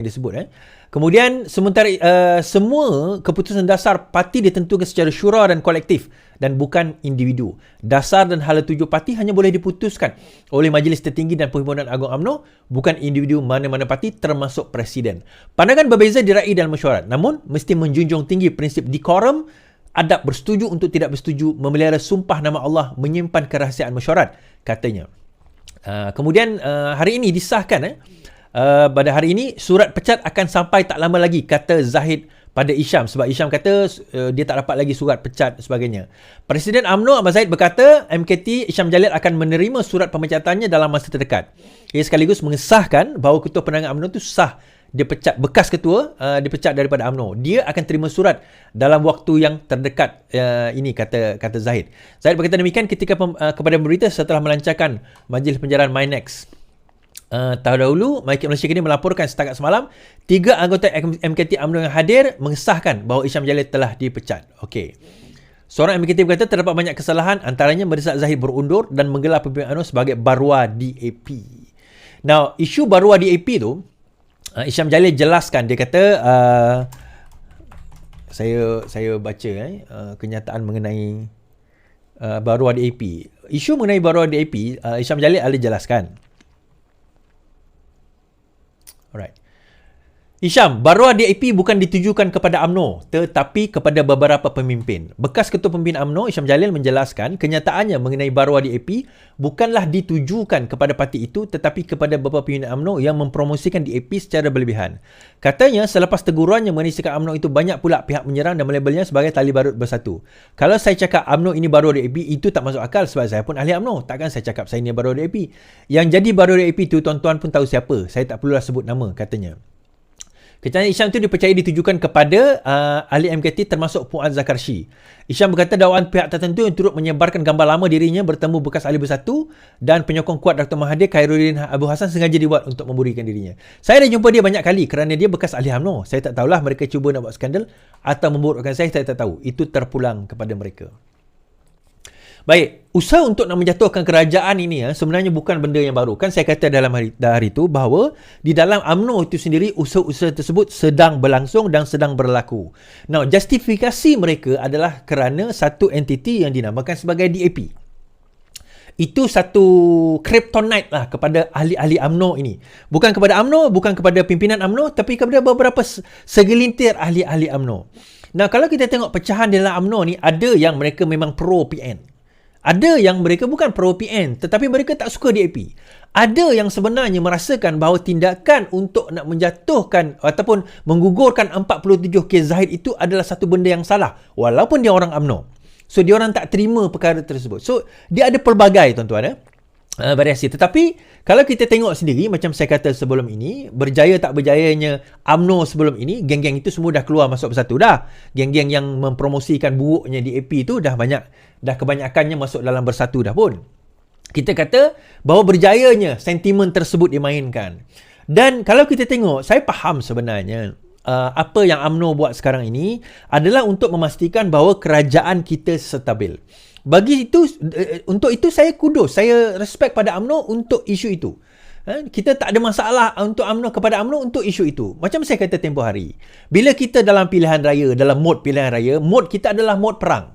disebut. Kemudian sementara semua keputusan dasar parti ditentukan secara syura dan kolektif dan bukan individu. Dasar dan hala tuju parti hanya boleh diputuskan oleh Majlis Tertinggi dan Perhimpunan Agung UMNO, bukan individu mana-mana parti termasuk presiden. Pandangan berbeza diraih dalam mesyuarat, namun mesti menjunjung tinggi prinsip decorum, adab bersetuju untuk tidak bersetuju, memelihara sumpah nama Allah, menyimpan kerahsiaan mesyuarat, katanya. Kemudian hari ini disahkan pada hari ini surat pecat akan sampai tak lama lagi, kata Zahid pada Isham, sebab Isham kata dia tak dapat lagi surat pecat dan sebagainya. Presiden UMNO Ahmad Zahid berkata MKT Isham Jalil akan menerima surat pemecatannya dalam masa terdekat. Ia sekaligus mengesahkan bahawa Ketua Penerangan UMNO itu sah dipecat, bekas ketua dipecat daripada UMNO. Dia akan terima surat dalam waktu yang terdekat ini, kata Zahid. Zahid berkata demikian ketika kepada pemberita setelah melancarkan Majlis Penjaraan MyNext. Terdahulu, MyKit Malaysia kini melaporkan setakat semalam 3 anggota MKT UMNO yang hadir mengesahkan bahawa Isham Jalil telah dipecat. Okey. Seorang MKT berkata terdapat banyak kesalahan, antaranya mendesak Zahid berundur dan menggelar pimpinan UMNO sebagai Barua DAP. Now, isu Barua DAP tu, Isham Jalil jelaskan, dia kata saya baca kenyataan mengenai Barua DAP. Isu mengenai Barua DAP, Isham Jalil ada jelaskan. Alright. Isham, Barua DAP bukan ditujukan kepada UMNO tetapi kepada beberapa pemimpin. Bekas Ketua Pemimpin UMNO Isham Jalil menjelaskan kenyataannya mengenai Barua DAP bukanlah ditujukan kepada parti itu tetapi kepada beberapa pimpinan UMNO yang mempromosikan DAP secara berlebihan. Katanya selepas tegurannya mengenai sikap UMNO itu, banyak pula pihak menyerang dan melabelnya sebagai tali barut bersatu. Kalau saya cakap UMNO ini Barua DAP, itu tak masuk akal sebab saya pun ahli UMNO. Takkan saya cakap saya ini Barua DAP. Yang jadi Barua DAP itu tuan-tuan pun tahu siapa. Saya tak perlulah sebut nama, katanya. Kecaman Isham itu dipercayai ditujukan kepada ahli MKT termasuk Fuad Zakarshi. Isham berkata dakwaan pihak tertentu yang turut menyebarkan gambar lama dirinya bertemu bekas ahli bersatu dan penyokong kuat Dr. Mahathir Khairuddin Abu Hassan sengaja dibuat untuk memburikan dirinya. Saya dah jumpa dia banyak kali kerana dia bekas ahli UMNO. Saya tak tahulah mereka cuba nak buat skandal atau memburukkan saya tak tahu. Itu terpulang kepada mereka. Baik, usaha untuk nak menjatuhkan kerajaan ini sebenarnya bukan benda yang baru. Kan saya kata dalam hari itu bahawa di dalam UMNO itu sendiri usaha-usaha tersebut sedang berlangsung dan sedang berlaku. Now, justifikasi mereka adalah kerana satu entiti yang dinamakan sebagai DAP. Itu satu kryptonite lah kepada ahli-ahli UMNO ini. Bukan kepada UMNO, bukan kepada pimpinan UMNO, tapi kepada beberapa segelintir ahli-ahli UMNO. Nah, kalau kita tengok pecahan dalam UMNO ni, ada yang mereka memang pro PN. Ada yang mereka bukan pro PN tetapi mereka tak suka DAP. Ada yang sebenarnya merasakan bahawa tindakan untuk nak menjatuhkan ataupun menggugurkan 47 kes Zahid itu adalah satu benda yang salah walaupun dia orang UMNO. So dia orang tak terima perkara tersebut. So dia ada pelbagai tuan-tuan variasi. Tetapi kalau kita tengok sendiri macam saya kata sebelum ini, berjaya tak berjayanya UMNO sebelum ini, geng-geng itu semua dah keluar masuk bersatu dah. Geng-geng yang mempromosikan buruknya DAP itu dah kebanyakannya masuk dalam bersatu dah pun. Kita kata bahawa berjayanya sentimen tersebut dimainkan. Dan kalau kita tengok, saya faham sebenarnya apa yang UMNO buat sekarang ini adalah untuk memastikan bahawa kerajaan kita stabil. Untuk itu saya kudos, saya respect pada UMNO untuk isu itu. Kita tak ada masalah untuk UMNO kepada UMNO untuk isu itu. Macam saya kata tempoh hari, bila kita dalam pilihan raya, dalam mod pilihan raya, mod kita adalah mod perang.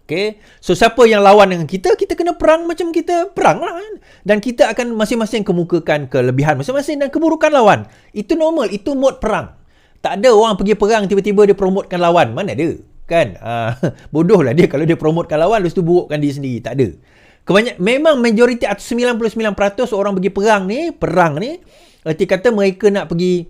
Okay? So siapa yang lawan dengan kita, kita kena perang macam kita perang lah kan? Dan kita akan masing-masing kemukakan kelebihan masing-masing dan keburukan lawan. Itu normal, itu mod perang. Tak ada orang pergi perang tiba-tiba dia promotkan lawan, mana ada? Kan? Bodoh lah dia kalau dia promotkan lawan lepas tu burukkan diri sendiri. Tak ada. Memang majoriti atau 99% orang pergi perang ni erti kata mereka nak pergi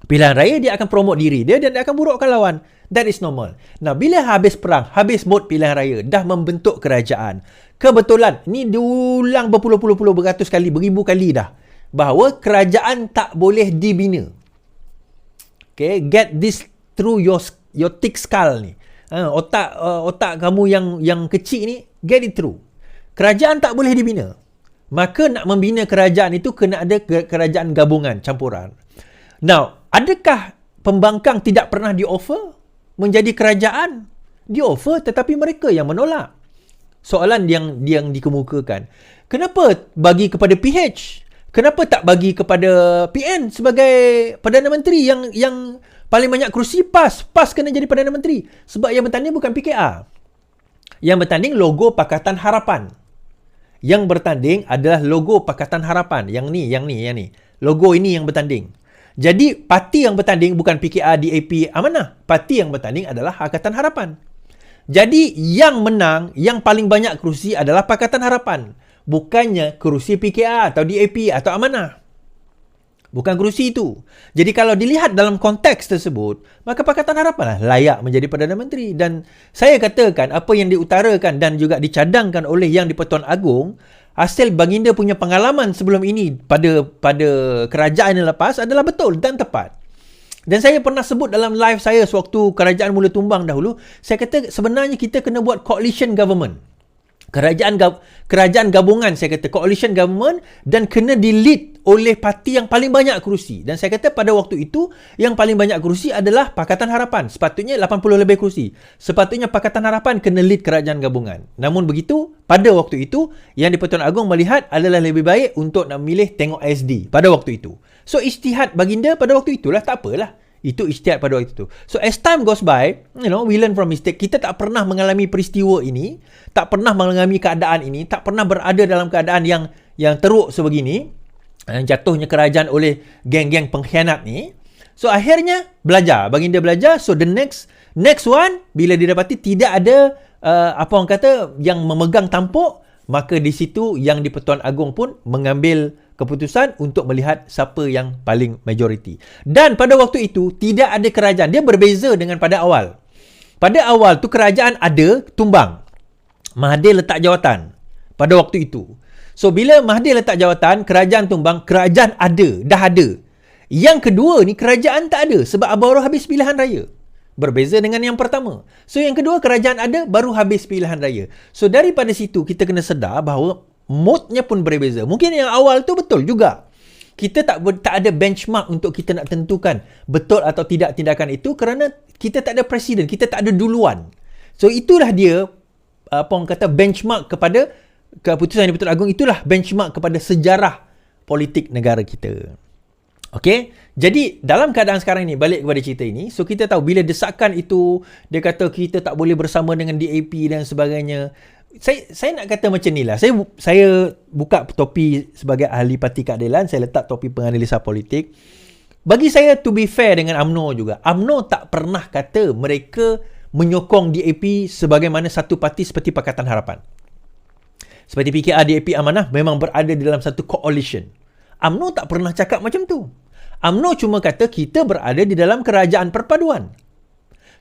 pilihan raya, dia akan promote diri dia dan dia akan burukkan lawan. That is normal. Nah, bila habis perang, habis mod pilihan raya, dah membentuk kerajaan, kebetulan ni diulang berpuluh-puluh beratus kali, beribu kali dah, bahawa kerajaan tak boleh dibina. Okay, get this through your thick skull ni. Otak kamu yang kecil ni, get it through. Kerajaan tak boleh dibina. Maka nak membina kerajaan itu kena ada kerajaan gabungan, campuran. Now, adakah pembangkang tidak pernah di-offer menjadi kerajaan? Di-offer tetapi mereka yang menolak. Soalan yang dikemukakan, kenapa bagi kepada PH? Kenapa tak bagi kepada PN sebagai Perdana Menteri yang paling banyak kerusi? PAS kena jadi Perdana Menteri. Sebab yang bertanding bukan PKR. Yang bertanding logo Pakatan Harapan. Yang bertanding adalah logo Pakatan Harapan. Yang ni. Logo ini yang bertanding. Jadi, parti yang bertanding bukan PKR, DAP, Amanah. Parti yang bertanding adalah Pakatan Harapan. Jadi, yang menang, yang paling banyak kerusi adalah Pakatan Harapan. Bukannya kerusi PKR atau DAP atau Amanah. Bukan kerusi itu. Jadi kalau dilihat dalam konteks tersebut, maka Pakatan Harapan lah layak menjadi Perdana Menteri. Dan saya katakan apa yang diutarakan dan juga dicadangkan oleh Yang di-Pertuan Agong, hasil baginda punya pengalaman sebelum ini pada kerajaan yang lepas adalah betul dan tepat. Dan saya pernah sebut dalam live saya sewaktu kerajaan mula tumbang dahulu, saya kata sebenarnya kita kena buat coalition government. Kerajaan gabungan, saya kata coalition government, dan kena di-lead oleh parti yang paling banyak kerusi. Dan saya kata pada waktu itu yang paling banyak kerusi adalah Pakatan Harapan. Sepatutnya 80 lebih kerusi. Sepatutnya Pakatan Harapan kena lead kerajaan gabungan. Namun begitu, pada waktu itu Yang di-Pertuan Agong melihat adalah lebih baik untuk nak memilih tengok SD pada waktu itu. So ijtihad baginda pada waktu itulah, tak apalah. Itu ijtihad pada waktu itu. So as time goes by, we learn from mistake. Kita tak pernah mengalami peristiwa ini, tak pernah mengalami keadaan ini, tak pernah berada dalam keadaan yang teruk sebegini, yang jatuhnya kerajaan oleh geng-geng pengkhianat ni. So akhirnya baginda belajar. So the next one, bila didapati tidak ada apa orang kata yang memegang tampuk, maka di situ Yang di-Pertuan Agong pun mengambil keputusan untuk melihat siapa yang paling majoriti. Dan pada waktu itu tidak ada kerajaan. Dia berbeza dengan pada awal. Pada awal tu kerajaan ada, tumbang. Mahathir letak jawatan pada waktu itu. So bila Mahathir letak jawatan, kerajaan tumbang, kerajaan ada, dah ada. Yang kedua ni kerajaan tak ada sebab baru habis pilihan raya. Berbeza dengan yang pertama. So yang kedua kerajaan ada, baru habis pilihan raya. So daripada situ kita kena sedar bahawa modnya pun berbeza. Mungkin yang awal tu betul juga. Kita tak ada benchmark untuk kita nak tentukan betul atau tidak tindakan itu kerana kita tak ada presiden, kita tak ada duluan. So itulah dia apa orang kata benchmark kepada keputusan Yang di-Pertuan Agong, itulah benchmark kepada sejarah politik negara kita. Okey, jadi dalam keadaan sekarang ni, balik kepada cerita ini, so kita tahu bila desakan itu, dia kata kita tak boleh bersama dengan DAP dan sebagainya. Saya nak kata macam ni lah. Saya buka topi sebagai ahli parti keadilan, saya letak topi penganalisa politik. Bagi saya, to be fair dengan UMNO juga, UMNO tak pernah kata mereka menyokong DAP sebagaimana satu parti seperti Pakatan Harapan. Seperti PKR, DAP, Amanah memang berada di dalam satu coalition. UMNO tak pernah cakap macam tu. UMNO cuma kata kita berada di dalam kerajaan perpaduan.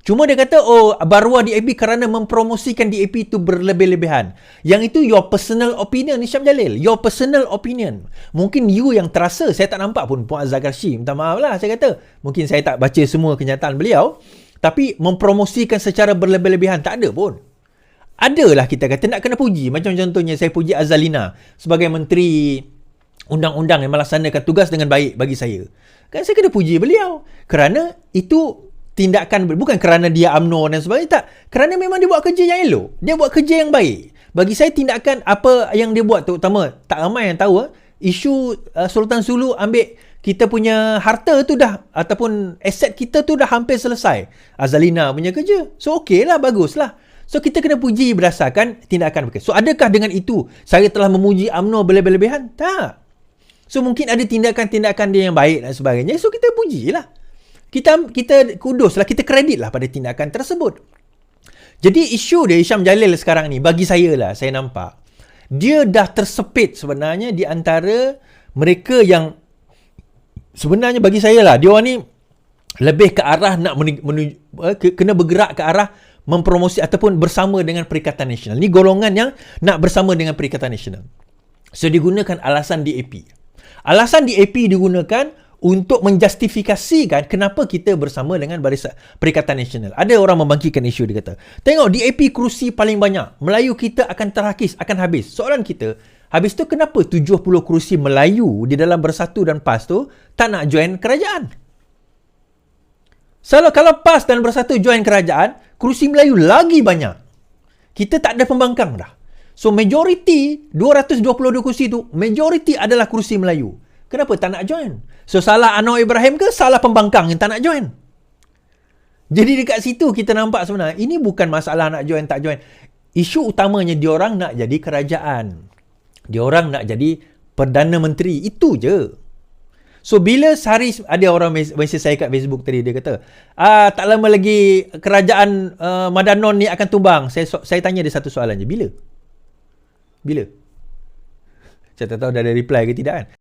Cuma dia kata, baruah DAP kerana mempromosikan DAP itu berlebih-lebihan. Yang itu your personal opinion, Hisham Jalil. Your personal opinion. Mungkin you yang terasa, saya tak nampak pun Puan Azhar Garshi. Minta maaf lah, saya kata. Mungkin saya tak baca semua kenyataan beliau. Tapi mempromosikan secara berlebih-lebihan, tak ada pun. Adalah kita kata nak kena puji. Macam contohnya saya puji Azalina sebagai Menteri Undang-Undang yang melaksanakan tugas dengan baik bagi saya. Kan saya kena puji beliau. Kerana itu tindakan, bukan kerana dia UMNO dan sebagainya, tak. Kerana memang dia buat kerja yang elok. Dia buat kerja yang baik. Bagi saya tindakan apa yang dia buat, terutama tak ramai yang tahu, isu Sultan Sulu ambil kita punya harta tu dah, ataupun aset kita tu dah hampir selesai. Azalina punya kerja. So okey lah, bagus lah. So kita kena puji berdasarkan tindakan mereka. So adakah dengan itu saya telah memuji UMNO berlebih-lebihan? Tak. So mungkin ada tindakan-tindakan dia yang baik dan sebagainya. So kita pujilah. Kita kuduslah, kita kreditlah pada tindakan tersebut. Jadi isu dia Hisham Jalil sekarang ni, bagi saya lah, saya nampak dia dah tersepit sebenarnya di antara mereka yang sebenarnya bagi saya lah, dia orang ni lebih ke arah nak kena bergerak ke arah mempromosi ataupun bersama dengan Perikatan Nasional. Ni golongan yang nak bersama dengan Perikatan Nasional. So digunakan alasan DAP. Alasan DAP digunakan untuk menjustifikasikan kenapa kita bersama dengan Barisan Perikatan Nasional. Ada orang membangkitkan isu, dia kata, tengok DAP kerusi paling banyak, Melayu kita akan terhakis, akan habis. Soalan kita, habis tu kenapa 70 kerusi Melayu di dalam Bersatu dan PAS tu tak nak join kerajaan? Kalau PAS dan Bersatu join kerajaan, kerusi Melayu lagi banyak. Kita tak ada pembangkang dah. So majority 222 kursi tu, majority adalah kursi Melayu. Kenapa tak nak join? So salah Anwar Ibrahim ke salah pembangkang yang tak nak join? Jadi dekat situ kita nampak sebenarnya ini bukan masalah nak join tak join. Isu utamanya diorang nak jadi kerajaan. Diorang nak jadi Perdana Menteri. Itu je. So bila sehari ada orang mesej saya kat Facebook tadi, dia kata, tak lama lagi kerajaan Madanon ni akan tumbang. Saya tanya dia satu soalan je. Bila? Saya tak tahu dah ada reply ke tidak kan.